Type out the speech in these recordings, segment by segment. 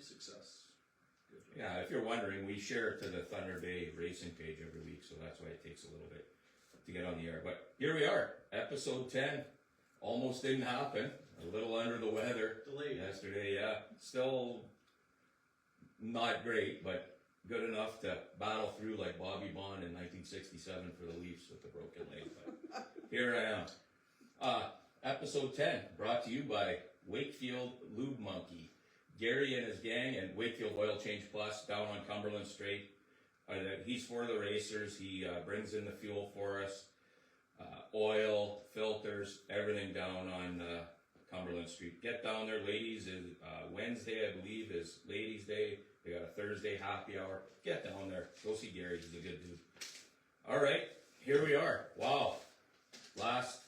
success. Good. Yeah, if you're wondering, we share it to the Thunder Bay Racing page every week, so that's why it takes a little bit to get on the air. But here we are, episode 10. Almost didn't happen. A little under the weather. Delayed. Yesterday, yeah. Still not great, but good enough to battle through like Bobby Bond in 1967 for the Leafs with the broken leg. But here I am. Episode 10, brought to you by Wakefield Lube Monkey. Gary and his gang and Wakefield Oil Change Plus down on Cumberland Street. He's for the racers. He brings in the fuel for us. Oil, filters, everything down on Cumberland Street. Get down there, ladies. Wednesday, I believe, is Ladies' Day. They got a Thursday happy hour. Get down there. Go see Gary. He's a good dude. All right, here we are. Wow. Last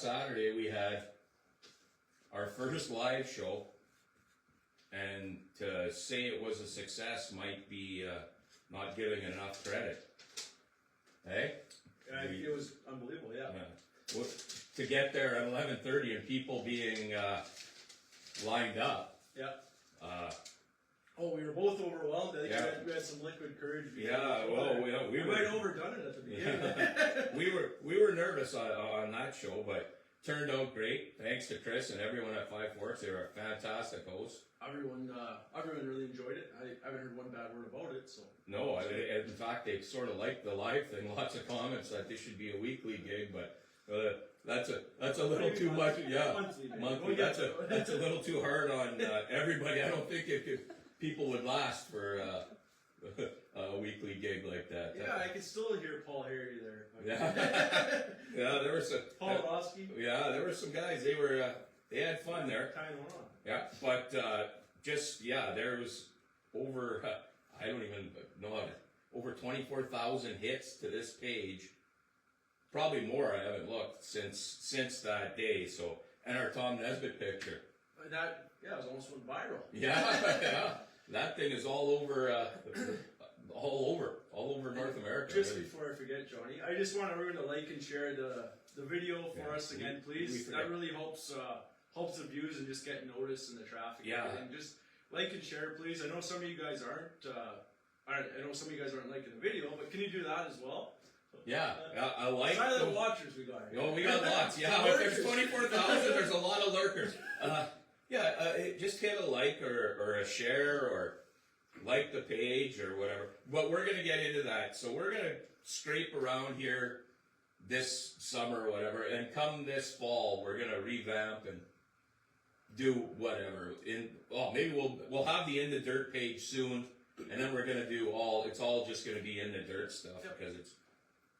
Saturday we had our first live show, and to say it was a success might be not giving enough credit. Hey? It was unbelievable, yeah. Well, to get there at 11:30 and people being lined up. Yeah. We were both overwhelmed. I think we had some liquid courage. Yeah, well, we might have overdone it at the beginning. we were nervous on that show, but turned out great. Thanks to Chris and everyone at Five Forks. They were a fantastic host. Everyone really enjoyed it. I haven't heard one bad word about it. So no, in fact, they sort of liked the live thing. Lots of comments that this should be a weekly gig, but that's a little too much. Yeah, monthly. That's a little too hard on everybody. I don't think people would last for a weekly gig like that. Yeah, I can still hear Paul Harry there. Yeah, yeah, there was Paul Roski. Yeah, there were some guys. They had fun there. Kind of on. Yeah, but there was over I don't even know how to, over 24,000 hits to this page. Probably more. I haven't looked since that day. So, and our Tom Nesbitt picture. It was almost went viral. Yeah. That thing is all over North America. Just really. Before I forget, Johnny, I just want everyone to like and share the video for us again, please. That really helps the views and just getting noticed in the traffic. Yeah. And just like and share, please. I know some of you guys aren't. I know some of you guys aren't liking the video, but can you do that as well? Yeah, I like silent watchers we got here. Oh, we got lots. Yeah, if there's 24,000, there's a lot of lurkers. Just hit a like or a share or like the page or whatever. But we're going to get into that. So we're going to scrape around here this summer or whatever, and come this fall, we're going to revamp and do whatever. Maybe we'll have the In the Dirt page soon, and then we're going to do it's all just going to be In the Dirt stuff because it's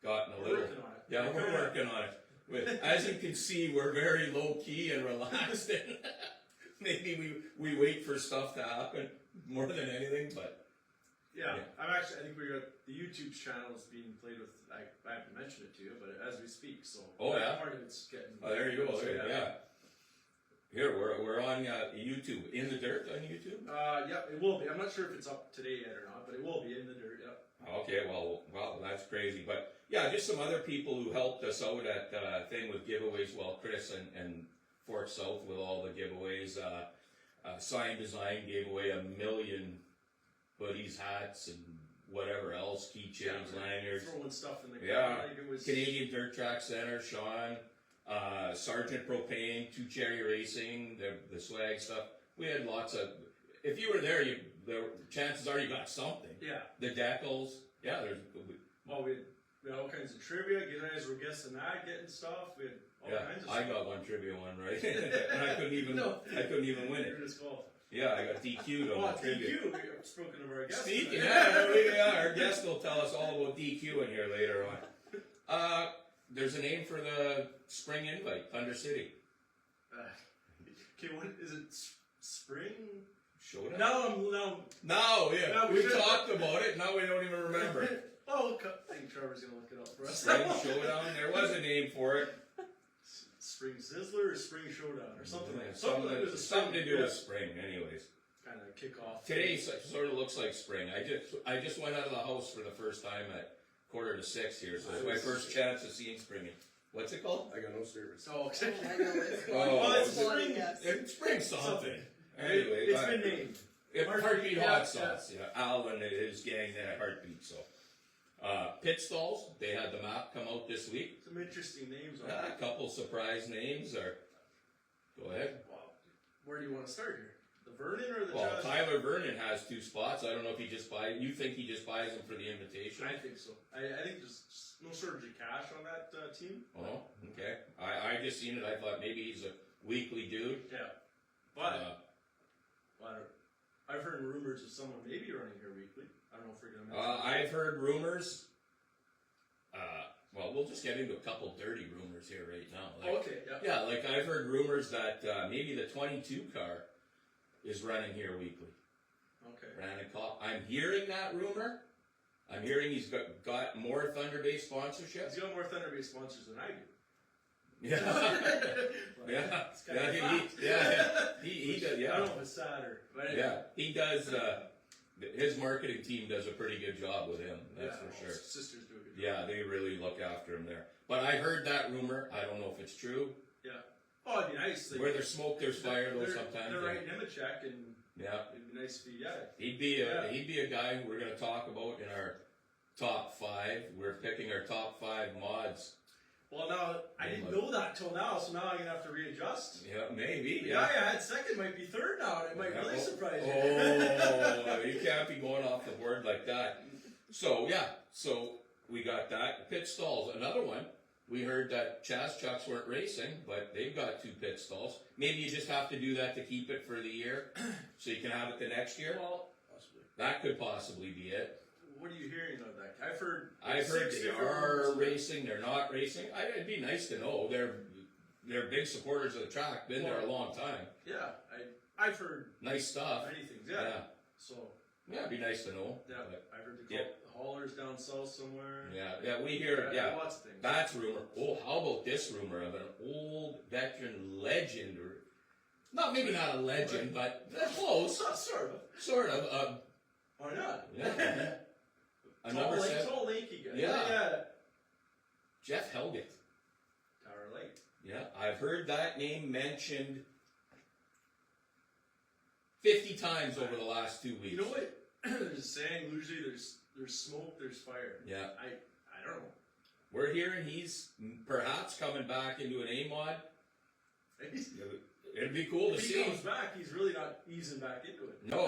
gotten a little. Yeah, we're working on it. As you can see, we're very low key and relaxed. And maybe we wait for stuff to happen more than anything, but I think we got the YouTube channel is being played with. I haven't mentioned it to you, but as we speak, so part of it's getting. Oh, there you go. Here we're on YouTube. In the Dirt on YouTube. It will be. I'm not sure if it's up today yet or not, but it will be In the Dirt. Yeah. Okay, well, that's crazy, but just some other people who helped us out at thing with giveaways. Well, Chris and Fort South with all the giveaways. Sign Design gave away 1 million hoodies, hats, and whatever else, keychains, lanyards. Throwing stuff in the like it was Canadian Dirt Track Center, Sean, Sergeant Propane, Two Cherry Racing, the swag stuff. We had lots of. If you were there, the chances are you got something. Yeah. The decals. Yeah, there's. Well, we had all kinds of trivia. You guys were guessing that, getting stuff. We had all kinds of stuff. I got one trivia one right, and I couldn't even. I couldn't even win it. Yeah, I got DQ'd on the trivia. DQ. We've spoken of our guest. Speaking, our guest will tell us all about DQ in here later on. There's a name for the spring invite, Thunder City. Okay, what is it? Spring Showdown? No, we talked about it. Now we don't even remember. I think Trevor's gonna look it up for us. Spring Showdown. There was a name for it. Spring Sizzler or Spring Showdown or something like that. Something to do with spring, anyways. Kind of kick off. Today sort of looks like spring. I just went out of the house for the first time at 5:45 here, so it's my first chance of seeing spring. What's it called? I got no service. Oh, okay. I know it's It's spring. It's spring something. Anyway, it's been named. Heartbeat Hot Sauce. Yeah, Al and his gang there at Heartbeat. So, pit stalls. They had the map come out this week. Some interesting names on A couple surprise names are. Go ahead. Well, where do you want to start here? The Vernon or the Well, Jazz? Tyler Vernon has 2 spots. I don't know if he just buys. You think he just buys them for the invitation? I think so. I think there's no shortage of cash on that team. Oh, okay. I just seen it. I thought maybe he's a weekly dude. Yeah, but I've heard rumors of someone maybe running here weekly. I don't know if we're gonna mention I've heard rumors. Well, we'll just get into a couple dirty rumors here right now. Like, okay, yeah. Yeah, like I've heard rumors that maybe the 22 car is running here weekly. Okay. Brandon Kopp. I'm hearing that rumor. I'm hearing he's got more Thunder Bay sponsorship. He's got more Thunder Bay sponsors than I do. Yeah. He does. Yeah. I don't know if it's sad or. But anyway. Yeah, he does. His marketing team does a pretty good job with him. That's for sure. His sisters do a good job. Yeah, they really look after him there. But I heard that rumor. I don't know if it's true. Yeah. Oh, it'd be nice. Like, Where there's smoke, there's fire. Though sometimes. They're writing him a check, and yeah, it'd be nice if he. Yeah. He'd be a guy we're going to talk about in our top 5. We're picking our top 5 mods. Well, now I didn't know that till now, so now I'm gonna have to readjust. Yeah, maybe. The guy I had second might be third now, and it might really surprise you. Oh, you can't be going off the board like that. So we got that. Pit stalls, another one. We heard that Chaz Chucks weren't racing, but they've got 2 pit stalls. Maybe you just have to do that to keep it for the year, so you can have it the next year. Well, possibly. That could possibly be it. What are you hearing of that? I've heard they are racing. They're not racing. It'd be nice to know. They're big supporters of the track. Been there a long time. Yeah, I've heard nice stuff. many things. Yeah. So yeah, it'd be nice to know. Yeah, I heard the haulers down south somewhere. Yeah, we hear lots of things. That's rumor. Oh, how about this rumor of an old veteran legend, or maybe not a legend, but close. Sort of. Why not? Yeah. Tall, lanky guy. Yeah. Jeff Helgett. Tower Lake. Yeah, I've heard that name mentioned 50 times over the last 2 weeks. You know what? There's a saying, usually there's smoke, there's fire. Yeah. I don't know. We're hearing he's perhaps coming back into an A-mod. It'd be cool to see. If he comes back, he's really not easing back into it. No,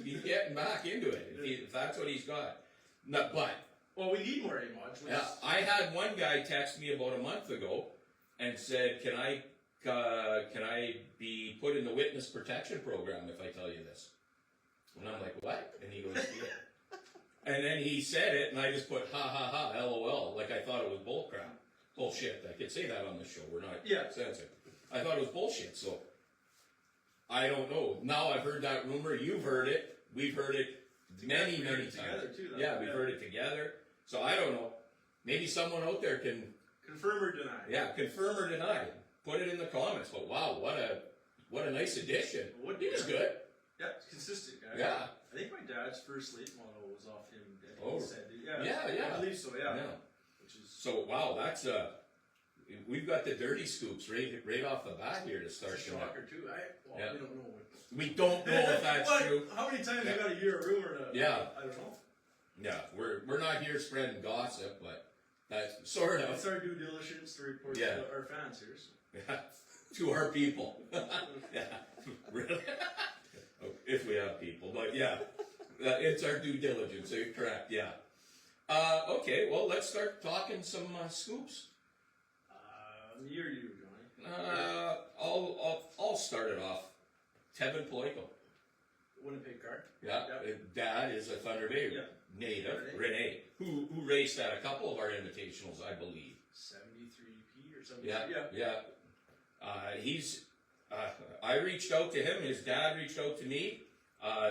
he's getting back into it, if that's what he's got. No, but... Well, we need more A-mods. I had one guy text me about a month ago and said, can I be put in the witness protection program if I tell you this? And I'm like, what? And he goes, yeah. And then he said it, and I just put, ha, ha, ha, LOL, like I thought it was bullshit. I could say that on the show. We're not censored. I thought it was bullshit, so I don't know. Now I've heard that rumor. You've heard it. We've heard it many times. Together too, we've heard it together. So I don't know. Maybe someone out there can confirm or deny. Yeah, confirm or deny. Put it in the comments. But wow, what a nice addition. He was good. Yeah, consistent guy. Yeah. I think my dad's first late model was off him. Oh. He said, yeah. I believe so. Yeah. Which is so wow. That's we've got the dirty scoops right off the bat here to start. It's a shocker too. We don't know. We don't know if that's true. How many times you got to hear a rumor? I don't know. Yeah, we're not here spreading gossip, but that's sort of. It's our due diligence to report to our fans here. So. Yeah, to our people. Yeah, really. If we have people, but yeah, it's our due diligence. So you're correct. Yeah. Okay, well, let's start talking some scoops. Me or you, Johnny? I'll start it off. Tevin Ploiko. Winnipeg car. Yeah. Dad is a Thunder Bay native, Renee, who raced at a couple of our invitationals, I believe. 73P or something. Yeah. He's. I reached out to him. His dad reached out to me.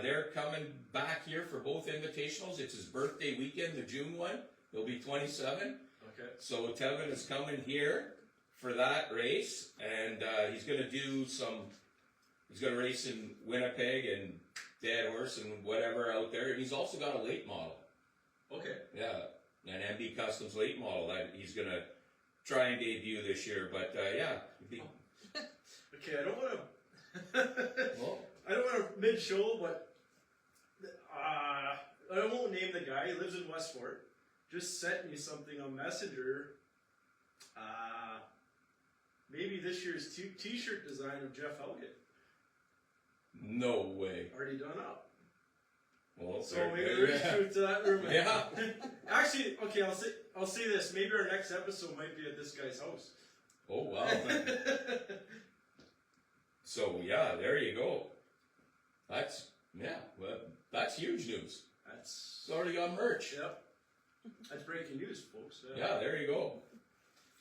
They're coming back here for both invitationals. It's his birthday weekend, the June one. He'll be 27. Okay. So Tevin is coming here for that race, and he's going to do some. He's going to race in Winnipeg and Dead Horse and whatever out there. And he's also got a late model. Okay. Yeah, an MD Customs late model that he's going to try and debut this year. But yeah. Okay, I don't want to. Well, I don't want to mid-show, but I won't name the guy. He lives in Westport. Just sent me something on Messenger. Maybe this year's T-shirt design of Jeff Elgett. No way. Already done up. Well, So maybe there's truth to that rumor. Yeah. Actually, okay, I'll say this. Maybe our next episode might be at this guy's house. Oh wow. So yeah, there you go. That's huge news. It's already got merch. Yep. That's breaking news, folks. Yeah, there you go.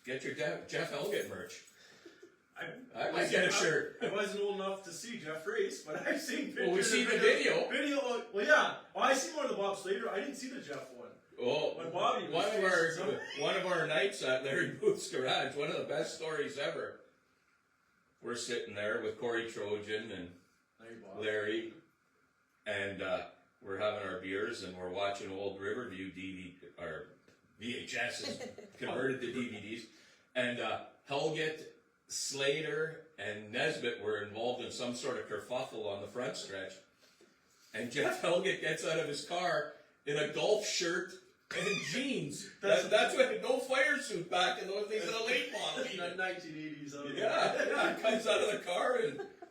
Get your Jeff Elgett merch. I might wasn't- get a shirt. I wasn't old enough to see Jeff race, but I've seen pictures. Well, we see and the videos. video. Well, yeah. Well, I seen one of the Bob Slater. I didn't see the Jeff one. Oh, When Bobby was one of our nights at Larry Booth's garage, one of the best stories ever. We're sitting there with Corey Trojan and Larry, and we're having our beers and we're watching old Riverview or VHSs converted to DVDs, and Helgett, Slater, and Nesbitt were involved in some sort of kerfuffle on the front stretch, and Jeff Helgett gets out of his car in a golf shirt and jeans. That's what, no fire suit back in those days in a late model. Not 1980s. Yeah, he comes out of the car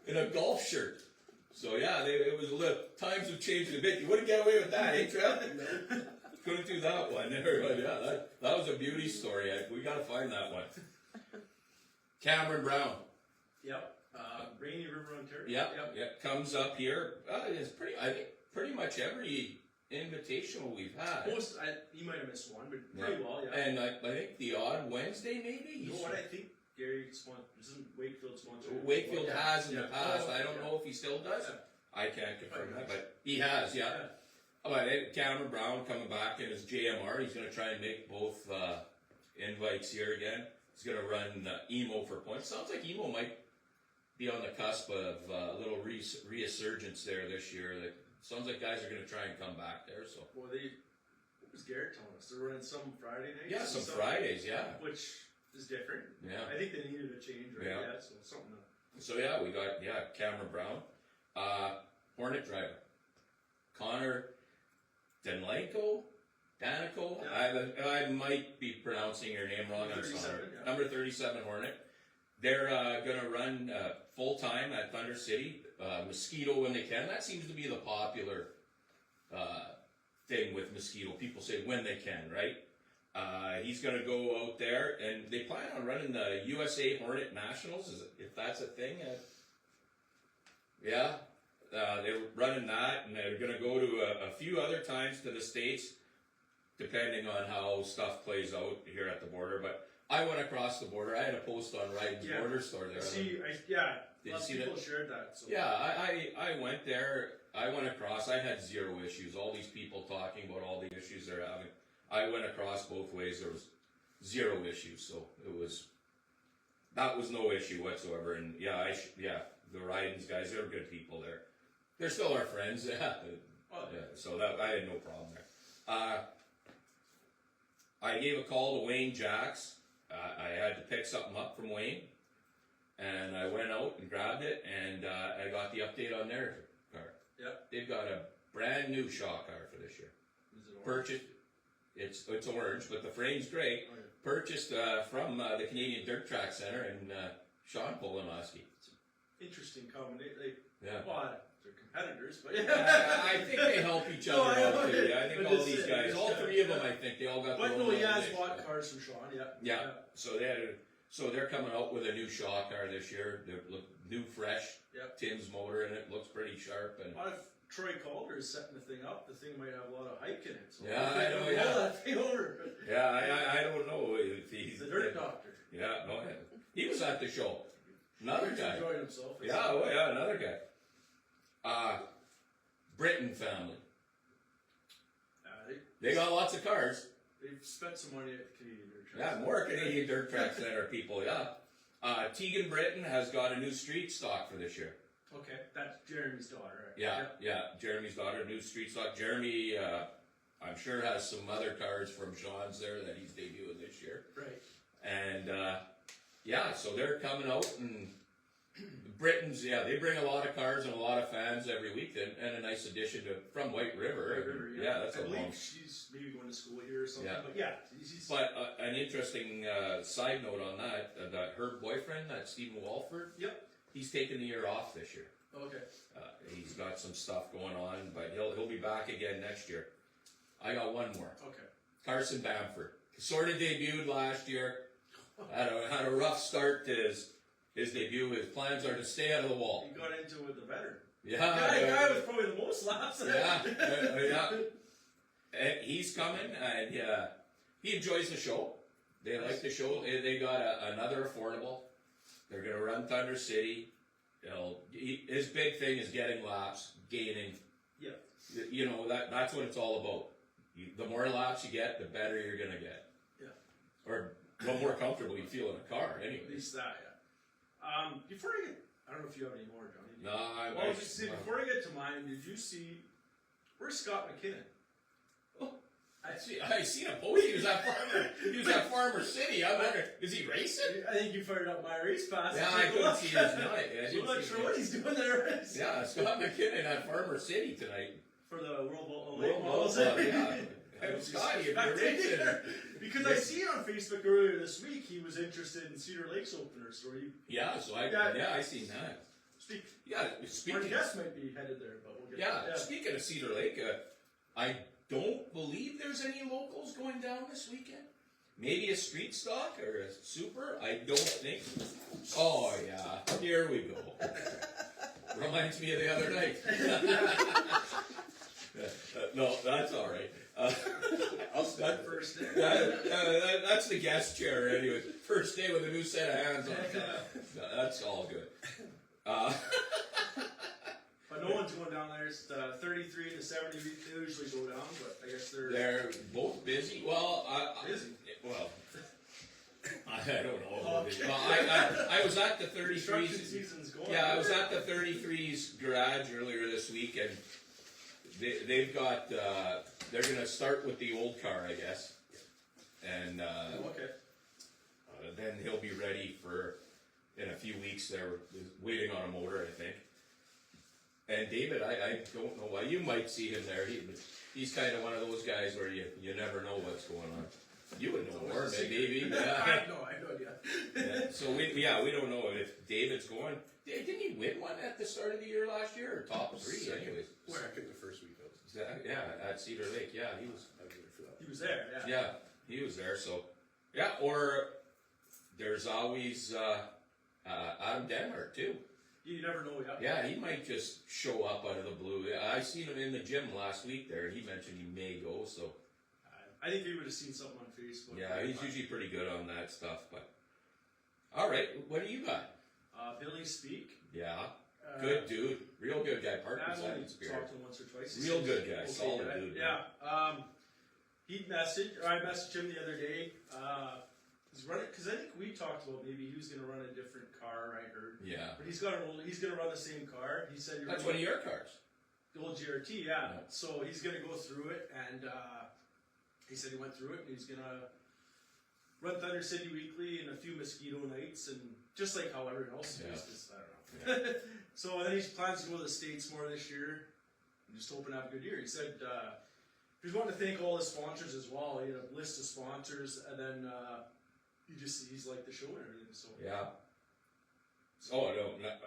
in a golf shirt. So yeah, it was a little, times have changed a bit. You wouldn't get away with that, eh, Trev? Couldn't do that one. But yeah, that was a beauty story. We got to find that one. Cameron Brown. Yep. Rainy River, Ontario. Yep. Comes up here. It's I think pretty much every invitational we've had. You might have missed one, but pretty well, yeah. And I think the odd Wednesday maybe. You know what? I think Gary isn't Wakefield sponsored. Wakefield has in the past. Oh, I don't know if he still does. Yeah. I can't confirm that, but he has. Yeah. But Cameron Brown coming back in his JMR. He's going to try and make both invites here again. He's going to run Emo for points. Sounds like Emo might be on the cusp of a little resurgence there this year. Sounds like guys are going to try and come back there. So. Well, what was Garrett telling us? They're running some Friday nights. Yeah, some Fridays. Yeah. Which is different. Yeah. I think they needed a change, right? Yeah. So something. So yeah, we got Cameron Brown, Hornet driver, Connor Danico. Yeah. I might be pronouncing your name wrong. I'm sorry. Yeah. Number 37 Hornet. They're going to run full time at Thunder City. Mosquito when they can. That seems to be the popular thing with Mosquito. People say when they can, right? He's going to go out there, and they plan on running the USA Hornet Nationals, if that's a thing. They're running that, and they're going to go to a few other times to the States, depending on how stuff plays out here at the border. But I went across the border. I had a post on Ryden's Border Store there. Did you see people shared that. So. Yeah, I went there. I went across. I had zero issues. All these people talking about all the issues they're having. I went across both ways. There was zero issues. So that was no issue whatsoever. And the Ryden's guys, they're good people there. They're still our friends. So I had no problem there. I gave a call to Wayne Jacks. I had to pick something up from Wayne, and I went out and grabbed it, and I got the update on their car. Yep. They've got a brand new shock car for this year. Is it orange? Purchased. It's orange, but the frame's great. Oh, yeah. Purchased from the Canadian Dirt Track Center and Sean Polanoski. Interesting combination. Yeah. Well, they're competitors, but I think they help each other out too. I think all these guys, just, all three of them, I think they all got. But their no, own he has niche. bought cars from Sean. Yeah. So they're coming out with a new shock car this year. They look new, fresh. Yep. Tim's motor in it, looks pretty sharp. And if Troy Calder is setting the thing up, the thing might have a lot of hike in it. So yeah, I know. Yeah. Roll that thing over. Yeah, I don't know if he's the dirt doctor. Yeah, no, he was at the show. Another guy. Enjoyed himself. Yeah, another guy. Britton family. They got lots of cars. They've spent some money at Canadian Dirt Track. Yeah, more Canadian Dirt Track Center people. Yeah. Tegan Britton has got a new street stock for this year. Okay, that's Jeremy's daughter, right? Yeah. Jeremy's daughter, new street stock. Jeremy, I'm sure has some other cars from Sean's there that he's debuting this year. Right. And so they're coming out, and Britons, yeah, they bring a lot of cars and a lot of fans every week, and a nice addition from White River. White River, yeah, that's I a believe long. she's maybe going to school here or something. Yeah. But yeah, she's, But an interesting side note on that her boyfriend, that Stephen Walford, yep. he's taking the year off this year. Okay. He's got some stuff going on, but he'll be back again next year. I got one more. Okay. Carson Bamford sort of debuted last year. Had a rough start to his debut. His plans are to stay out of the wall. He got into it with the better. Yeah, the guy with probably the most laps. yeah. And he's coming, and he enjoys the show. They like the show. They got another affordable. They're going to run Thunder City. His big thing is getting laps, gaining. Yeah. You know, that's what it's all about. The more laps you get, the better you're going to get. Yeah. Or the more comfortable you feel in a car, anyway. At least that, yeah. Before I get, I don't know if you have any more, Johnny. No, before I get to mine, did you see, where's Scott McKinnon? I seen him post. He was at Farmer City. I wonder, is he racing? I think you fired up my race pass. Yeah, I couldn't see his night. I'm not sure what he's doing there. Yeah, Scott McKinnon at Farmer City tonight. For the World Bowl, yeah. Scott, you're racing. Because I see it on Facebook earlier this week. He was interested in Cedar Lake's opener, so Yeah, so I seen that. Our guest might be headed there, but we'll get yeah. Speaking of Cedar Lake, I don't believe there's any locals going down this weekend. Maybe a street stock or a super. I don't think. Oh yeah, here we go. Reminds me of the other night. No, that's all right. I'll start first. That's the guest chair, anyway. First day with a new set of hands on top. That's all good. But no one's going down there. It's 33 to 70. They usually go down, but I guess they're both busy. Well, busy. Well, I don't know. Okay. Well, I was at the 33s. Season's going. Yeah, I was at the 33s garage earlier this week, and they've got. They're going to start with the old car, I guess, and okay. Then he'll be ready for in a few weeks. They're waiting on a motor, I think. And David, I don't know why. You might see him there. He's kind of one of those guys where you never know what's going on. You would know more, maybe. Yeah. I know, yeah. So we don't know if David's going. Didn't he win one at the start of the year last year, or top three, anyways? Second the first week. Yeah, at Cedar Lake. Yeah, he was. He was there. Yeah. Yeah, he was there. So, yeah. Or there's always Adam Denmark too. You never know. Yeah, he might just show up out of the blue. I seen him in the gym last week there, and he mentioned he may go. So, I think we would have seen something on Facebook. Yeah, he's usually pretty good on that stuff. But all right, what do you got? Billy Speak. Yeah, good dude, real good guy. I've only talked to him once or twice. Real good guy, solid dude. Yeah. I messaged him the other day. He's running because I think we talked about maybe he was going to run a different car. I heard. Yeah. But he's got he's going to run the same car. He said that's one of your cars. The old GRT, yeah. So he's going to go through it, and he said he went through it, and he's going to run Thunder City weekly and a few mosquito nights, and just like how everyone else is. I don't know. Yeah. So then he plans to go to the States more this year. I'm just hoping to have a good year. He said he's wanting to thank all his sponsors as well. He had a list of sponsors, and then he's liked the show and everything. So yeah.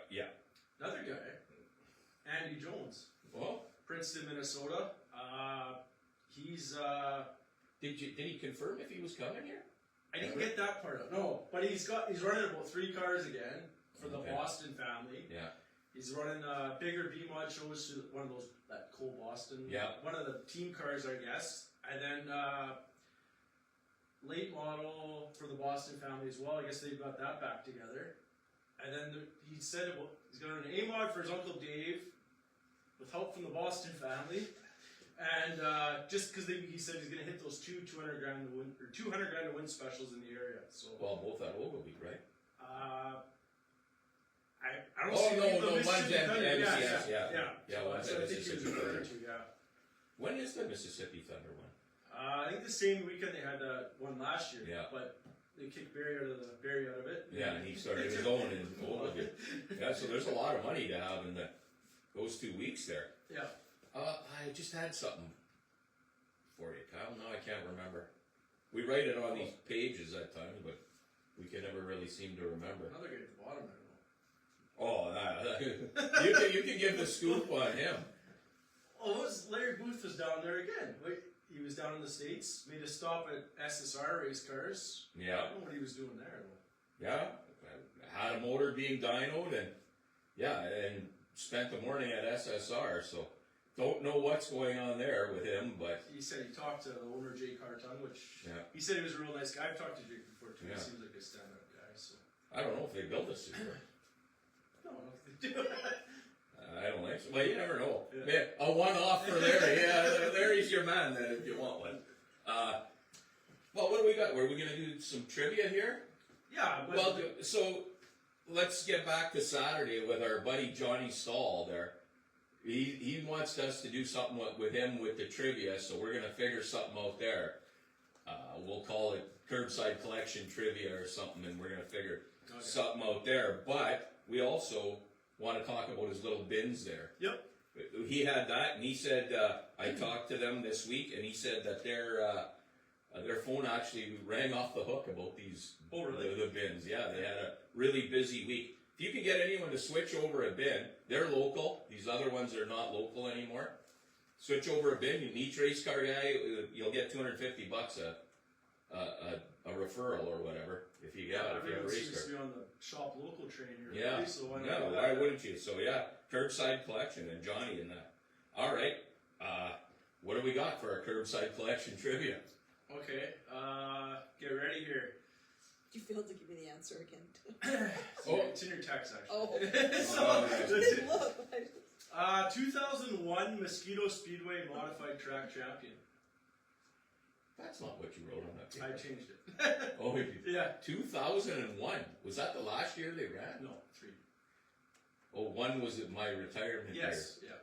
Yeah. Another guy, Andy Jones. Well, Princeton, Minnesota. He's. Did he confirm if he was coming here? I didn't get that part of it. No, but he's running about 3 cars again for the Boston family. Yeah. He's running bigger B-mod shows to one of those, that Cole Boston. Yeah. One of the team cars, I guess. And then late model for the Boston family as well. I guess they've got that back together. And then he said he's going to run an A-mod for his Uncle Dave with help from the Boston family. And just because he said he's going to hit those two $200 grand to win, or $200 grand to win specials in the area. So both at Ogilvy, right? I don't see no, one's MCS, yeah. So One's I at think he was Mississippi referring Thunder. to, yeah. When is the Mississippi Thunder one? I think the same weekend they had one last year. Yeah. But They kicked Barry out of it. Yeah, and he started his own in Oregon. Yeah, so there's a lot of money to have in those 2 weeks there. Yeah. I just had something for you, Kyle. Now I can't remember. We write it on these pages at times, but we can never really seem to remember. Another guy at the bottom there. Oh, you can give the scoop on him. Oh, Larry Booth was down there again. Wait, he was down in the States, made a stop at SSR race cars. Yeah. I don't know what he was doing there though. Yeah, had a motor being dynoed and spent the morning at SSR, so don't know what's going on there with him, but He said he talked to the owner, Jake Hartung, which he said he was a real nice guy. I've talked to Jake before too. Yeah. He seems like a stand-up guy. So I don't know if they built a super. no, I don't think they do. I don't think so. Well, you never know. Yeah. Yeah, a one-off for Larry. Yeah, Larry's your man then if you want one. Well, what do we got? Were we going to do some trivia here? Yeah. But Well, so let's get back to Saturday with our buddy Johnny Stahl there. He wants us to do something with him with the trivia, so we're going to figure something out there. We'll call it curbside collection trivia or something, and we're going to figure something out there. But we also want to talk about his little bins there. Yep. He had that, and he said, I talked to them this week, and he said that their phone actually rang off the hook about these Oh, really? the bins. Yeah, they had a really busy week. If you can get anyone to switch over a bin, they're local. These other ones are not local anymore. Switch over a bin. You each race car guy, you'll get $250 a referral or whatever if you got if you have a Everyone race seems car. to be on the shop local train here. Yeah. Really, so why not No, do why that? wouldn't you? So yeah, curbside collection and Johnny and that. All right. What do we got for our curbside collection trivia? Okay. Get ready here. You failed to give me the answer again. It's in your text actually. Oh. So, Didn't look. 2001 Mosquito Speedway Modified Track Champion. That's not what you wrote on that I paper. changed it. Oh, you did. Yeah. 2001. Was that the last year they ran? No, 3. Oh, one was at my retirement Yes. Yeah. year.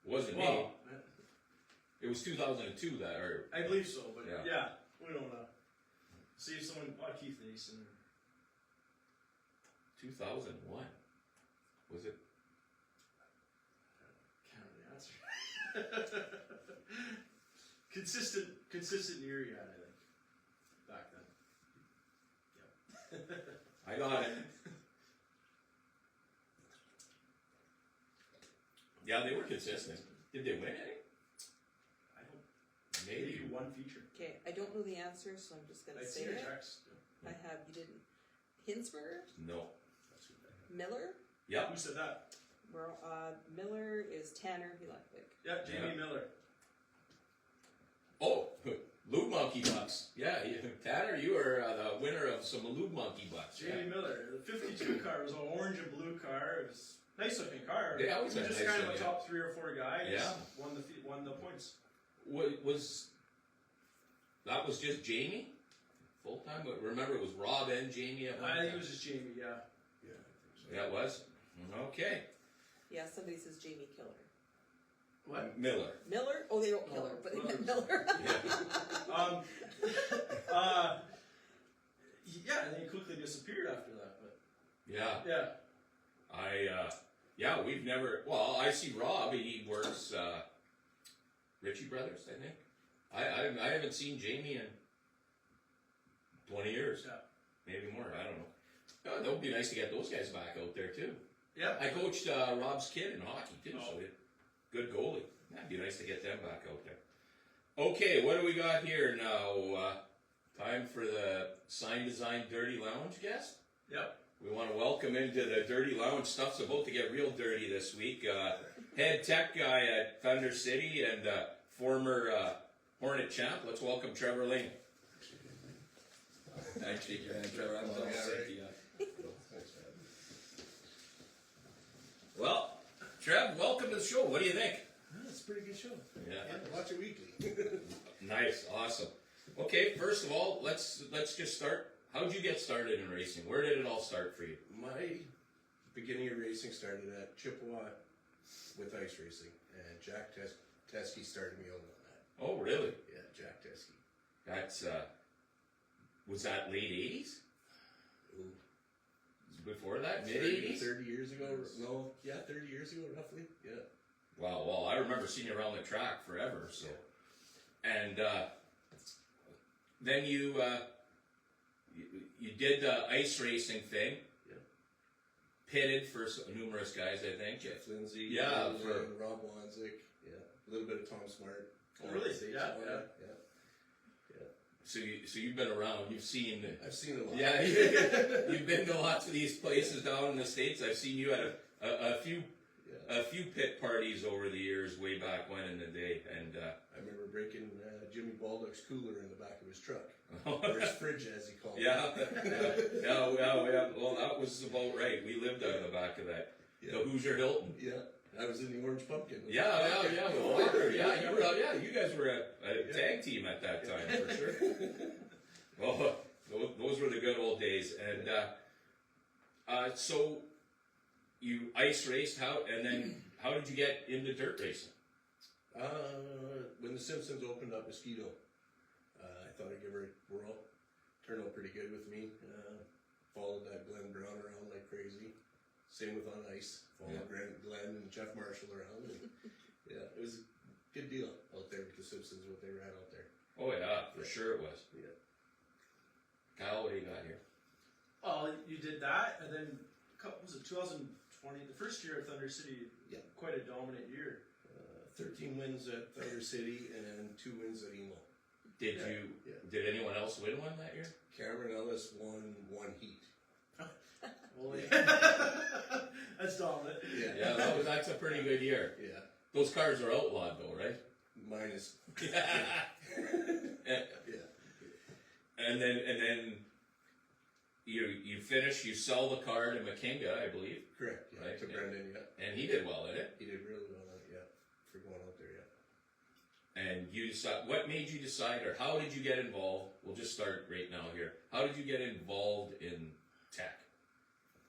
Wasn't me. Well, It was 2002 that, or I believe so, but Yeah. yeah, we don't know. See if someone bought Keith Nason. 2001. Was it? Can't really answer. consistent year you had, I think, back then. Yep. I got it. Yeah, they were consistent. Did they win any? I don't. Maybe. Maybe one feature. Okay, I don't know the answer, so I'm just I gonna see say your it. text. I have, you didn't. Hinsberger? No. Miller? Yeah. Who said that? Well, Miller is Tanner Helekvik. Yeah, Jamie Yeah. Miller. Oh, Lube Monkey Bucks. Yeah, Tanner, you are the winner of some Lube Monkey Bucks. Jamie Miller. The 52 car was an orange and blue car. It was a nice looking car. They always He was had just nice kind of a looking. top 3 or 4 guy. Yeah. Won the points. Was that was just Jamie full time? But remember, it was Rob and Jamie at one I time. think it was just Jamie. Yeah. Yeah, I think so. Yeah, it was. Okay. Yeah, somebody says Jamie Killer. What? Miller. Miller? Oh, they wrote Oh, Killer, but they well, meant Miller. Yeah. Yeah, and then he quickly disappeared after that. But Yeah. yeah, We've never. Well, I see Rob. He works Ritchie Brothers, I think. I haven't seen Jamie in 20 years. Yeah. Maybe more. I don't know. That would be nice to get those guys back out there too. yeah. I coached Rob's kid in hockey too, so good goalie. That'd be nice to get them back out there. Okay, what do we got here now? Time for the Sign Design Dirty Lounge guest. Yep. We want to welcome into the Dirty Lounge. Stuff's about to get real dirty this week. Head tech guy at Thunder City and former Hornet champ. Let's welcome Trevor Lane. Thanks, shake your hand, Trevor. I'm all set. Well, Trev, welcome to the show. What do you think? That's a pretty good show. Yeah. Watch it weekly. Nice, awesome. Okay, first of all, let's just start. How'd you get started in racing? Where did it all start for you? My beginning of racing started at Chippewa with ice racing, and Jack Teskey started me out on that. Oh, really? Yeah, Jack Teskey. That's Was that late 80s? Ooh, Before that? Mid 30 80s? 30 years ago. No, yeah, 30 years ago, roughly. Yeah. Wow, well, I remember seeing you around the track forever, so. And then you did the ice racing thing. Yeah. Pitted for numerous guys, I think. Jeff Lindsay. Yeah, Trevor for- Lane, Rob Wanzik. Yeah. A little bit of Tom Smart. Oh, really? Stage Yeah, on yeah. it, yeah. So you've been around. You've seen. I've seen a lot. Yeah, you've been to lots of these places down in the States. I've seen you at a few pit parties over the years, way back when in the day, and I remember breaking Jimmy Baldock's cooler in the back of his truck, or his fridge, as he called yeah. it. Well, that was about right. We lived out of the back of that. Yeah. The Hoosier Hilton. Yeah, I was in the Orange Pumpkin. Yeah. Well, Walker, yeah, you were. Yeah, you guys were a tag team at that time for sure. Well, those were the good old days, and so you ice raced. And then how did you get into dirt racing? When the Simpsons opened up Mosquito, I thought I'd give her a whirl. Turned out pretty good with me. Followed that Glenn Brown around like crazy. Same with on ice. Followed Glenn and Jeff Marshall around. And, yeah, it was a good deal out there with the Simpsons, what they ran out there. Oh yeah, for sure it was. Yeah. Kyle, what do you got here? Oh, you did that, and then was it 2020? The first year at Thunder City, Yeah. quite a dominant year. 13 wins at Thunder City and 2 wins at Emo. Did Did anyone else win one that year? Cameron Ellis won 1 heat. Well, yeah. That's dominant. Yeah, that's a pretty good year. Yeah. Those cars are outlawed though, right? Mine is. Yeah. Yeah. And then you finish. You sell the car to McKinga, I believe, Correct. Yeah. Right, To yeah. Brendan, yeah. and he did well in it. He did really well on it, yeah. For going out there, yeah. And you decide, what made you decide, or how did you get involved? We'll just start right now here. How did you get involved in tech?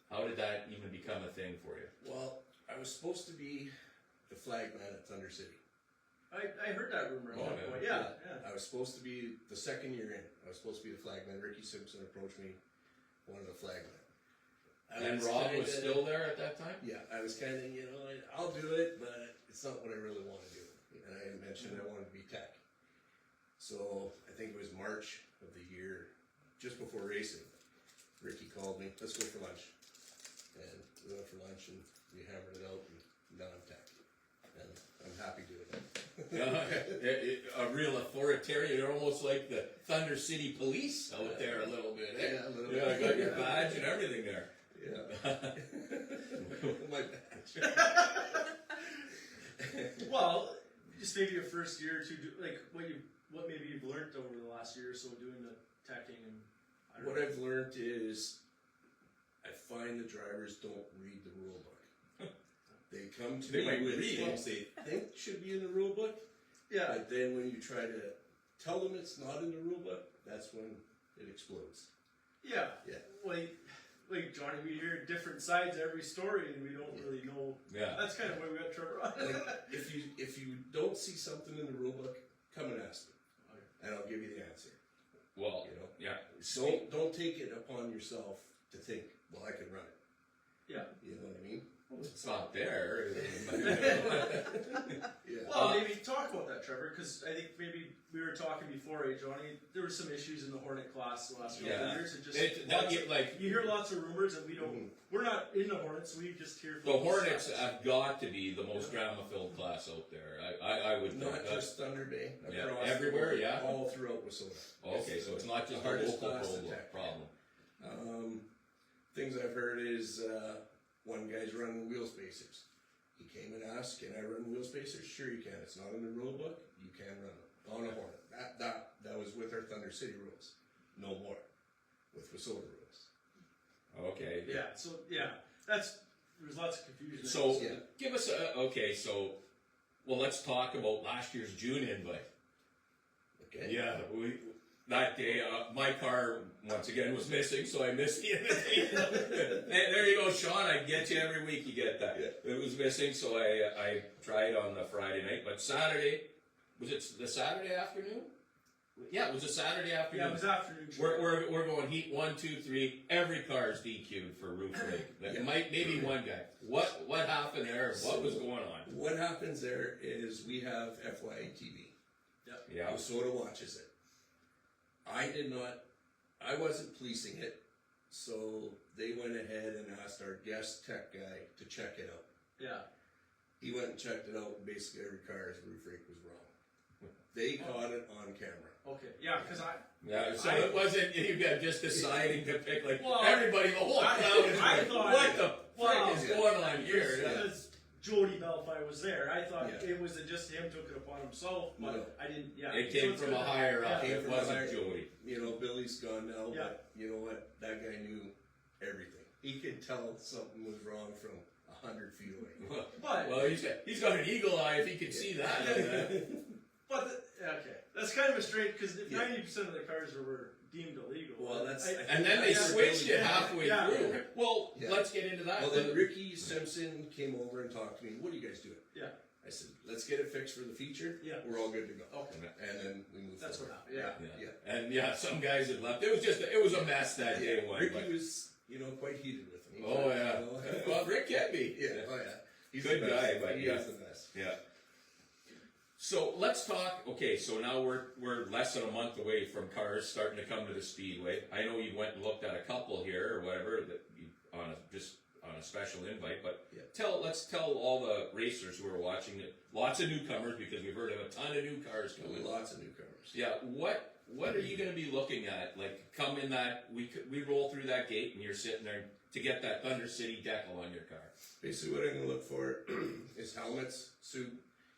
How did that even become a thing for you? Well, I was supposed to be the flag man at Thunder City. I heard that rumor at Oh, one yeah. point. Yeah. I was supposed to be the second year in. I was supposed to be the flag man. Ricky Simpson approached me, wanted a flag man. And Rob was still there at that time? Yeah, I was kind of, I'll do it, but it's not what I really want to do. And I mentioned I wanted to be tech. So I think it was March of the year, just before racing, Ricky called me, let's go for lunch. And we went for lunch and we hammered it out and now I'm tech. And I'm happy doing it. A real authoritarian. You're almost like the Thunder City Police out there a little bit. Eh? Yeah, a little Yeah, I bit. got your badge and everything there. Yeah. My badge. Well, just maybe your first year or two, like what maybe you've learned over the last year or so doing the teching and I don't What know. I've learned is I find the drivers don't read the rule book. They come to They me might with read things they think should be in the rule book, Yeah. but then when you try to tell them it's not in the rule book, that's when it explodes. Yeah. Yeah. Like Johnny, we hear different sides of every story and we don't really know. Yeah. That's kind of why we got Trevor on. Like, if you don't see something in the rule book, come and ask me, and I'll give you the answer. Well, You know, yeah. don't take it upon yourself to think, well, I can run it. Yeah. You know what I mean? It's not there. Yeah. Well, maybe talk about that, Trevor, because I think maybe we were talking before, Johnny. There were some issues in the Hornet class the last couple of years. You hear lots of rumors, and we don't. We're not in the Hornets. We just hear. The Hornets have got to be the most drama-filled class out there. I would think. Not just Thunder Bay. Yeah, Across everywhere, the board, yeah. All throughout Wasona. Okay, so it's not just the a hardest local class to tech. problem. Things I've heard is one guy's running wheel spacers. He came and asked, "Can I run wheel spacers?" Sure, you can. It's not in the rule book. You can run them on a Hornet. That was with our Thunder City rules. No more with Wasona rules. Okay. Yeah. So there's lots of confusion. So Yeah. give us let's talk about last year's June invite. Okay. Yeah, that day my car once again was missing, so I missed the invitation. There you go, Sean. I get you every week. You get that. Yeah. It was missing, so I tried on the Friday night, but Saturday was it the Saturday afternoon? Yeah, it was a Saturday afternoon. Yeah, it was afternoon. We're going heat 1, 2, 3. Every car is DQ'd for roof rake. That might maybe one guy. What happened there? What was going on? What happens there is we have FYA TV. Yeah. Minnesota watches it. I wasn't policing it, so they went ahead and asked our guest tech guy to check it out. Yeah. He went and checked it out, and basically every car's roof rake was wrong. They caught it on camera. Okay. Yeah, because So it wasn't you got just deciding to pick like Well, everybody. The whole crowd was I like, thought- what the well, frick is going on here? because Jody Belfi was there, I thought Yeah. it was just him took it upon himself, but No. I didn't. Yeah. It So came it's from good a that- higher up. Yeah. Came It from a wasn't higher- Joey. Billy's gone now, Yeah. but you know what? That guy knew everything. He could tell something was wrong from 100 feet away. But Well, he's got an eagle eye if he could see that. okay, that's kind of a straight because Yeah. 90% of the cars were deemed illegal. Well, that's- And then they switched it halfway Yeah. through. Well, Yeah. let's get into that. Well, then Ricky Simpson came over and talked to me. What are you guys doing? Yeah. I said, let's get it fixed for the feature. Yeah. We're all good to go. Okay. And then we moved That's what forward. happened. Yeah. Yeah. And yeah, some guys had left. It was a mess that day one. Ricky but- was, quite heated with him. He Oh was, yeah. Well, Rick can be. Yeah, oh yeah. He's Good the best. guy, but he yeah. is the best. Yeah. So let's talk. Okay, so now we're less than a month away from cars starting to come to the speedway. I know you went and looked at a couple here or whatever that you, on a special invite, but Yeah. let's tell all the racers who are watching it. Lots of newcomers because we've heard of a ton of new cars coming. Lots of newcomers. Yeah. What are you going to be looking at? Like come in that we roll through that gate and you're sitting there to get that Thunder City decal on your car. Basically, what I'm going to look for is helmets, suit.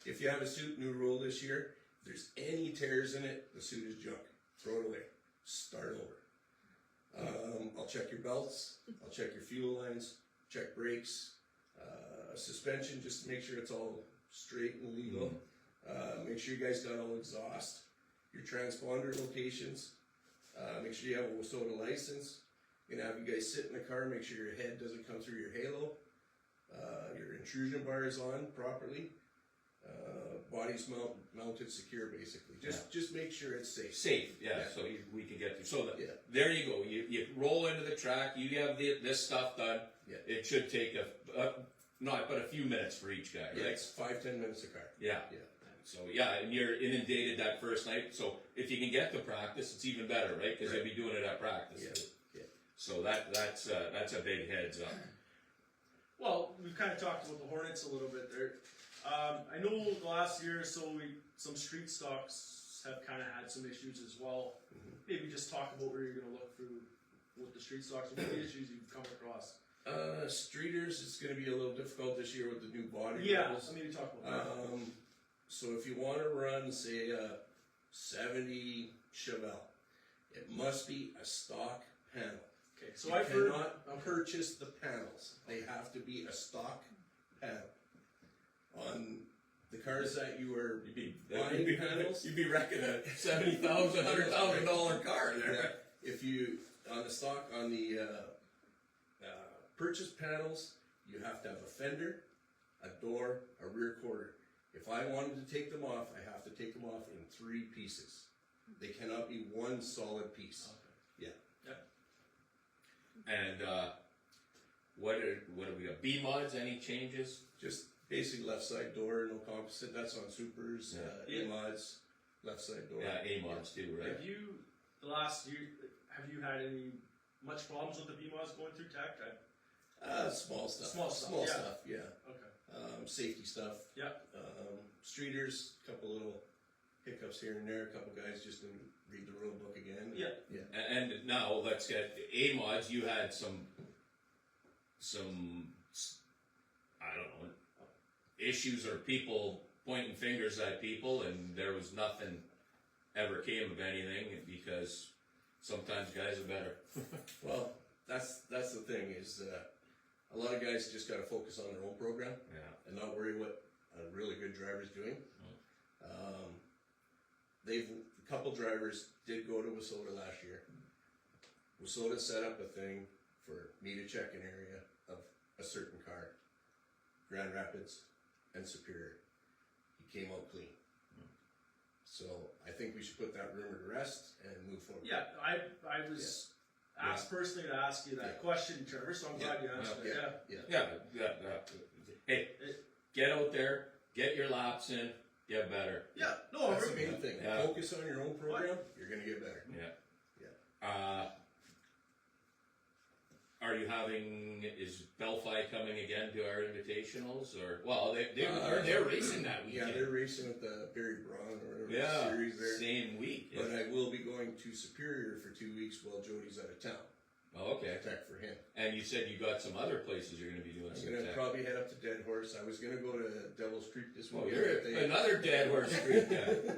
If you have a suit, new rule this year, if there's any tears in it, the suit is junk. Throw it away. Start over. I'll check your belts. I'll check your fuel lines. Check brakes. Suspension, just to make sure it's all straight and legal. Make sure you guys got all exhaust. Your transponder locations. Make sure you have a WSOTA license. You're going to have you guys sit in the car, make sure your head doesn't come through your halo. Your intrusion bar is on properly. Body's mounted secure, basically. Just make sure it's safe. Safe, yeah. Yeah. So we can get through. So Yeah. there you go. You roll into the track. You have this stuff done. Yeah. It should take not but a few minutes for each guy, Yeah, right? it's 5-10 minutes a car. Yeah. Yeah. So yeah, and you're inundated that first night. So if you can get to practice, it's even better, right? Because Right. you'll be doing it at practice. Yeah. too. Yeah. So that's a big heads up. Well, we've kind of talked about the Hornets a little bit there. I know the last year or so, some street stocks have kind of had some issues as well. Maybe just talk about where you're going to look through with the street stocks and what the issues you've come across. Streeters, it's going to be a little difficult this year with the new body Yeah, levels. maybe talk about that. So if you want to run, say, a 70 Chevelle, it must be a stock panel. Okay, so You I've heard. cannot purchase the panels. They have to be a stock panel. On the cars that you are buying panels, You'd be wrecking a $70,000, $100,000 car there. if you on the purchase panels, you have to have a fender, a door, a rear quarter. If I wanted to take them off, I have to take them off in 3 pieces. They cannot be one solid piece. Yeah. And what do we got? B mods? Any changes? Just basically left side door, no composite. That's on supers, Yeah. A-mods, left side door. Yeah, A mods too, right? Have you, the last year, have you had much problems with the BMOS going through tech? Small stuff. Small stuff, yeah. yeah. Okay. Safety stuff. Yeah. Streeters, a couple little hiccups here and there. A couple guys just didn't read the rule book again. Yeah. Yeah. And now let's get A mods. You had some I don't know issues or people pointing fingers at people, and there was nothing ever came of anything because sometimes guys are better. Well, that's the thing is a lot of guys just got to focus on their own program Yeah. and not worry what a really good driver's doing. A couple drivers did go to WSOTA last year. WSOTA set up a thing for me to check an area of a certain car, Grand Rapids and Superior. He came out clean. So I think we should put that rumor to rest and move forward. Yeah, I was asked personally to ask you that question, Trevor, so I'm glad you answered it. Yeah. Hey, get out there, get your laps in, get better. Yeah, no, That's the main thing. Yeah. Focus on your own program, you're gonna get better. Are you is Belfi coming again to our invitationals, or they're racing that Yeah, weekend? they're racing with the Barry Braun or whatever the series there. Same week. But I will be going to Superior for 2 weeks while Jody's out of town. Oh, okay. Tech for him. And you said you got some other places you're going to be doing I'm some gonna tech. probably head up to Dead Horse. I was gonna go to Devil's Creek this Oh, weekend. you're but they- another Dead Horse Creek guy.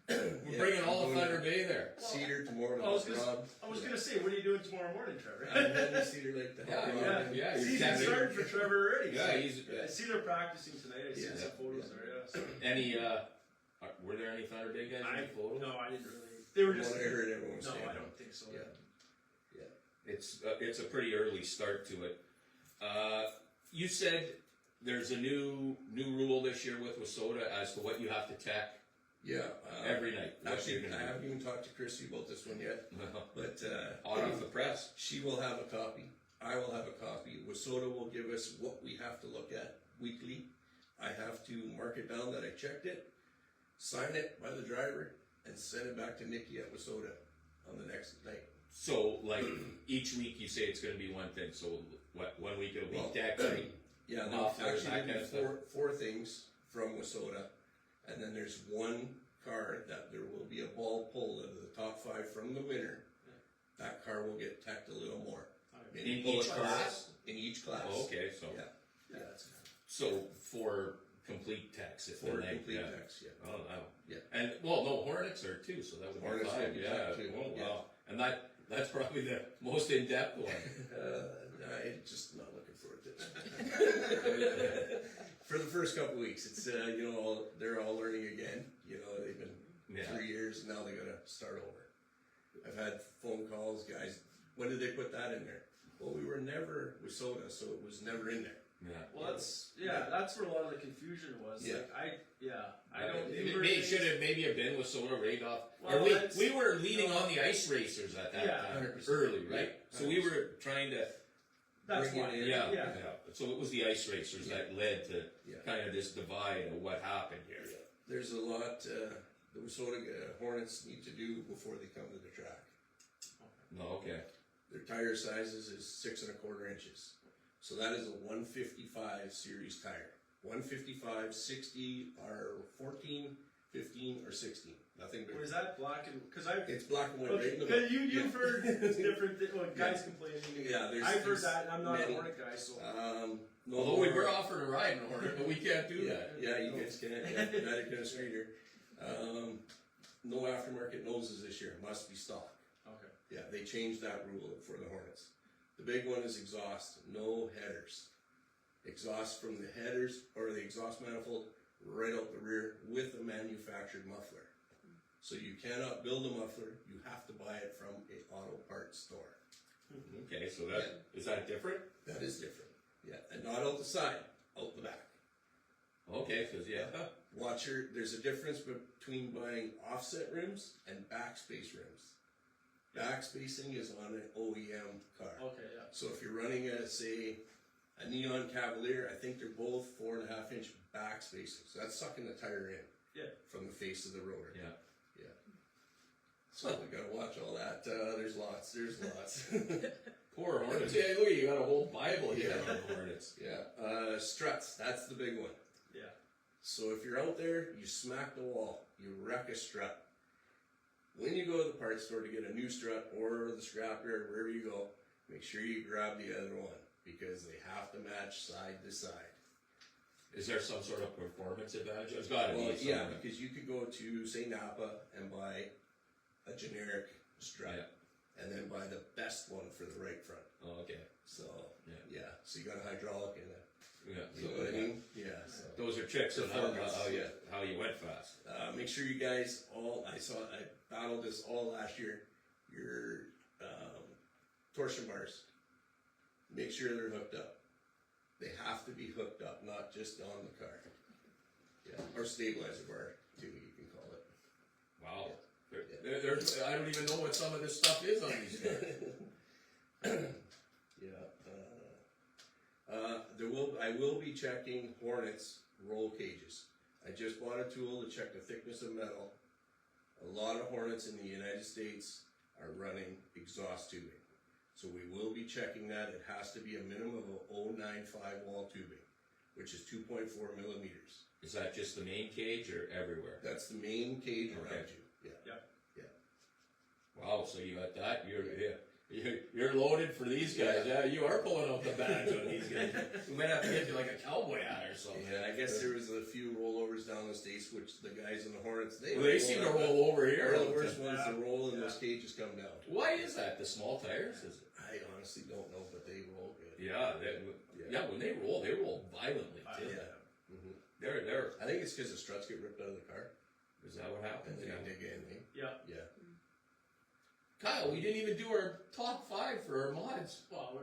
We're bringing all of Thunder Bay there. Cedar tomorrow I was to gonna, Rob. I was gonna say, what are you doing tomorrow morning, Trevor? I'm heading to Cedar Lake to help Rob. Yeah, you're Season catching- started for Trevor already. Yeah, he's I see they're practicing tonight. I see Yeah. some photos there. Yeah. So. any. Were there any Thunder Bay guys in the photo? No, I didn't really. They were From just. what I heard, everyone was No, staying I home. don't think so. Yeah. It's a pretty early start to it. You said there's a new rule this year with Wasota as to what you have to tech Yeah. every night. What Actually, you're I gonna haven't even talked to Chrissy about this one yet, do. but Hot off the press. she will have a copy. I will have a copy. Wasota will give us what we have to look at weekly. I have to mark it down that I checked it, sign it by the driver, and send it back to Nikki at Wasota on the next night. So, like, each week you say it's going to be one thing. So, what, 1 week it'll be Well, tech, right? Yeah, Muffler, actually, that there'll kind be of four things from Wasota, and then there's one car that there will be a ball pulled out of the top 5 from the winner. That car will get teched a little more. In Maybe pull each it class? In each class. Oh, okay, so Yeah. Yeah, that's good. so for complete techs, if For they complete yeah. techs, yeah. Oh, wow. Yeah. And well, no, Hornets are too, so that would Hornets be 5. will be Yeah. tech too, Oh, yeah. wow. And that's probably the most in depth one. I'm just not looking forward to it. For the first couple weeks, it's they're all learning again. They've been 3 years, and now they gotta start over. I've had phone calls, guys. When did they put that in there? Well, we were never with soda, so it was never in there. Yeah. Well, that's where a lot of the confusion was. Yeah. Like I don't. It should have maybe have been with Soda right off. Well, we were leading on the ice racers at that time 100%. early, right? So we were trying to That's bring why. it in. Yeah. So it was the ice racers that led to kind of this divide of what happened here. There's a lot the Wasota Hornets need to do before they come to the track. No, okay. Their tire sizes is 6 1/4 inches. So that is a 155 series tire. 155, 60, or 14, 15, or 16. Nothing bigger. Was that black and because I? It's black and white right Okay, in the because middle. you've heard different guys complaining. Yeah, I've heard that. And I'm not many. a Hornet guy, so. No Although we more- were offered a ride in a Hornet, but we can't do that. Yeah, you guys can't. Yeah, not even a streeter. No aftermarket noses this year. Must be stock. Okay. Yeah, they changed that rule for the Hornets. The big one is exhaust. No headers. Exhaust from the headers or the exhaust manifold right out the rear with a manufactured muffler. So you cannot build a muffler. You have to buy it from an auto parts store. Okay, so is that different? That is different. Yeah, and not out the side, out the back. Okay, because There's a difference between buying offset rims and backspace rims. Backspacing is on an OEM car. Okay, yeah. So if you're running a Neon Cavalier, I think they're both 4.5 inch backspacing. So that's sucking the tire in from the face of the rotor. Yeah. So we gotta watch all that. There's lots. Poor Hornets. Yeah, look, you got a whole Bible here on Hornets. Yeah. Struts, that's the big one. Yeah. So if you're out there, you smack the wall, you wreck a strut. When you go to the parts store to get a new strut or the scrapyard, wherever you go, make sure you grab the other one because they have to match side to side. Is there some sort of performance advantage? It's got to Well, be. yeah, because you could go to, say, Napa and buy a generic strut and then buy the best one for the right front. Oh, okay. So, so you got a hydraulic and a, Yeah. you know what I mean? Yeah, so. Those are tricks of Performance, how you went fast. Make sure you guys I battled this all last year. Your torsion bars, make sure they're hooked up. They have to be hooked up, not just on the car. Yeah, or stabilizer bar too, you can call it. Wow. There's, I don't even know what some of this stuff is on these cars. Yeah. I will be checking Hornets roll cages. I just bought a tool to check the thickness of metal. A lot of Hornets in the United States are running exhaust tubing. So we will be checking that. It has to be a minimum of 0.95 wall tubing, which is 2.4 millimeters. Is that just the main cage or everywhere? That's the main cage Okay. around you. Yeah. Wow, so you got that? You're loaded for these guys. Yeah, you are pulling out the badge on these guys. We might have to get you like a cowboy hat or something. Yeah, I guess there was a few rollovers down the States, which the guys in the Hornets, Well, they seem to roll over here. They're the worst ones to roll, and those cages come down. Why is that? The small tires? Is it? I honestly don't know, but they roll good. Yeah, when they roll violently too. Yeah. They're. I think it's because the struts get ripped out of the car, Is that what and happens? then Yeah. they dig in. Eh? Yeah. Yeah. Kyle, we didn't even do our top 5 for our mods. Well,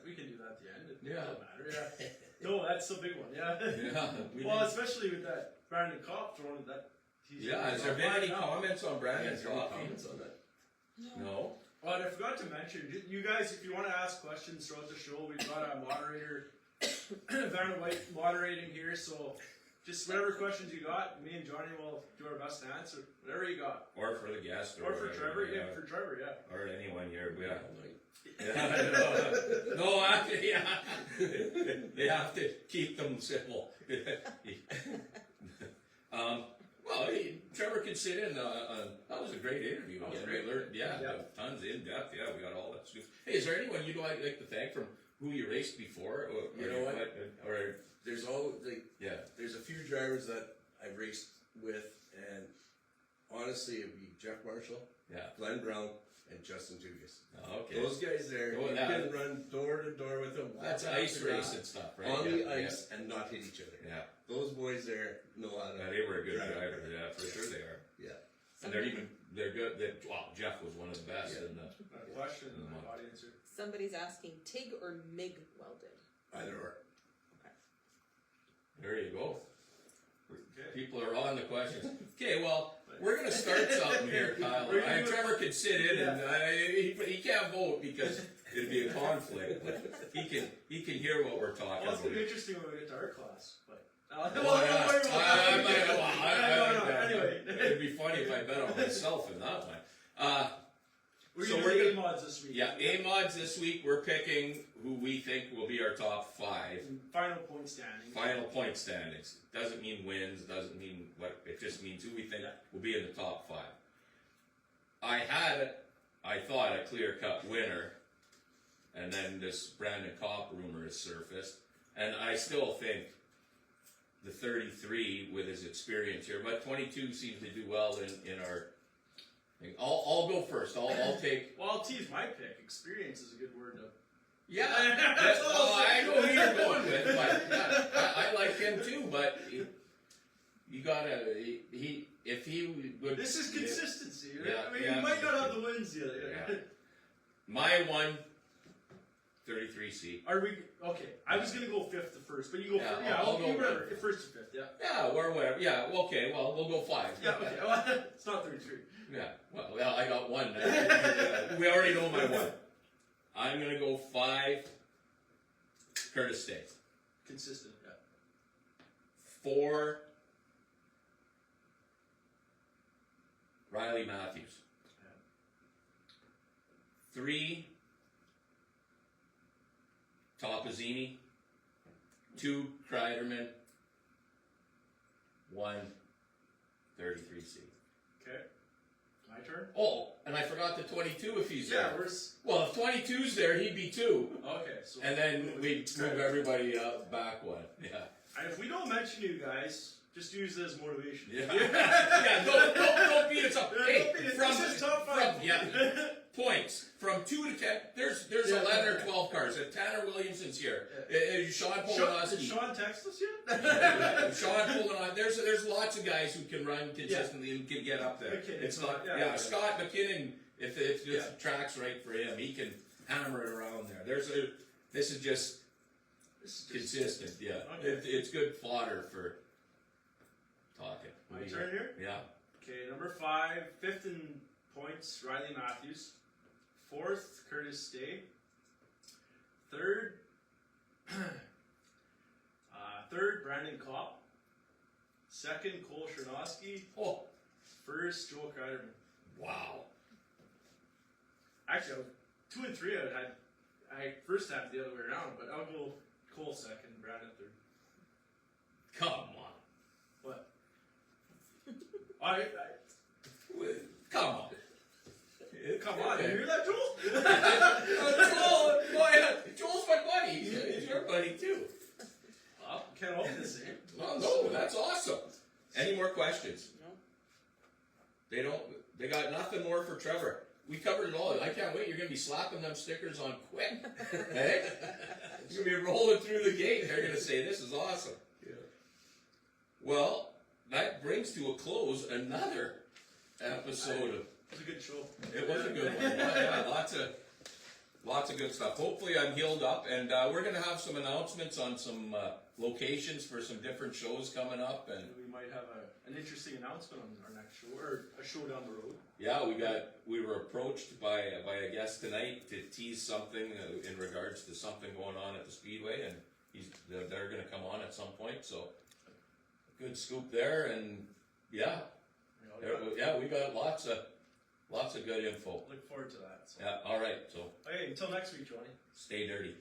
we can do that at the end. It Yeah. doesn't matter. Yeah. No, that's the big one. Yeah. Yeah. Well, especially with that Brandon Kopp throwing that. Has there been any comments on Brandon's Any coffee? comments on that? No. Oh, and I forgot to mention, you guys, if you want to ask questions throughout the show, we've got a moderator, Vanna White, moderating here. So just whatever questions you got, me and Johnny will do our best to answer. Whatever you got. Or for the guest. Or for whatever, Trevor, yeah. For Trevor, yeah. Or anyone here. Yeah. All night. Yeah, no, they have to keep them simple. Well, Trevor can sit in. That was a great interview. That was Again, great. we learned, tons in depth. Yeah, we got all that stuff. Hey, is there anyone you'd like to thank from who you raced before? Or, You know what? Or There's yeah, there's a few drivers that I've raced with, and honestly, it'd be Jeff Marshall, yeah. Glenn Brown, and Justin Tugas. Okay, Those guys there, Oh, you yeah. can run door to door with them. that's walk ice after race that, and stuff, right? on yeah, the ice and not hit each other. Yeah, Those boys there know how to. yeah. They were a good drive. driver. Yeah, for sure they are. Yeah. And they're good. Well, Jeff was one of the best. Yeah. And Question, audience. Somebody's asking TIG or MIG welded. Either or. there you go. Okay. People are on the questions. Okay, well, we're going to start something here, Kyle. We're gonna do it. Trevor could sit in, and he can't vote because it'd be a conflict. But he can hear what we're talking Well, it's about. gonna be interesting when we get to our class. But anyway, It'd be funny if I bet on myself in that one. we're So gonna we're do gonna- mods this week. Yeah, A-Mods this week, we're picking who we think will be our top 5. Final point standing. Final point standings. Doesn't mean wins, doesn't mean what, it just means who we think will be in the top 5. I thought a clear-cut winner, and then this Brandon Kopp rumor has surfaced, and I still think the 33 with his experience here, but 22 seems to do well in our thing. I'll go first. I'll take. Well, I'll tease my pick. Experience is a good word to. Yeah, well, I know who you're going with, but yeah, I like him too. But you gotta if he would. This is consistency. Right? Yeah, I mean, yeah. you might not have the wins yet. Yeah. My 33C. Are we okay? I was gonna go 5th to 1st, but you go. Yeah, first. Yeah, I'll go whatever. with- 1st to 5th. Yeah. Yeah, or whatever. Yeah, okay. Well, we'll go 5. Yeah. Okay. Well, it's not 33. Yeah. Well, I got 1. We already know my 1. I'm gonna go 5. Curtis State. Consistent. Yeah. 4. Riley Matthews. 3. Topazzini. 2. Kreiderman. 1. 33C. Okay. My turn. Oh, and I forgot the 22 if he's Yeah. there. Where's? Well, if 22's there, he'd be 2. Okay. So. And then we'd move everybody back 1. Yeah. And if we don't mention you guys, just use it as motivation. Yeah. Yeah, don't beat us up. Hey, This is top 5. Points from 2 to 10. There's Yeah. 11 or 12 cars. If Tanner Williamson's here, Sean Did Polanoski, Sean text us yet? Sean Polanoski. There's lots of guys who can run consistently and can get up there. McKinnon. It's not. Yeah. Yeah, Scott McKinnon. If the track's right for him, he can hammer it around there. This is just consistent. Yeah, Okay. it's good fodder for talking. My turn here. Yeah. Okay, number 5, 5th in points, Riley Matthews. 4th, Curtis Stay. 3rd, Brandon Kopp. 2nd, Cole Chernosky. Oh, 1st, Joel Kreiderman. wow. Actually, I was 2 and 3. I first had the other way around, but I'll go Cole 2nd, Brandon 3rd. Come on. What? Come on. Come on, you hear that, Joel? Joel's my buddy. He's your buddy too. Well, can't all be the same. No, that's awesome. Any more questions? No. They got nothing more for Trevor. We covered it all. I can't wait. You're going to be slapping them stickers on quick. Hey? You're going to be rolling through the gate. They're going to say, this is awesome. Yeah. Well, that brings to a close another episode of... It was a good show. It was a good one. Yeah, lots of good stuff. Hopefully I'm healed up, and we're going to have some announcements on some locations for some different shows coming up, and We might have an interesting announcement on our next show, or a show down the road. yeah, we were approached by a guest tonight to tease something in regards to something going on at the Speedway, and they're going to come on at some point. So good scoop there, and yeah, we got lots of good info. Look forward to that. So. Yeah, all right. So Okay, until next week, Johnny. stay dirty.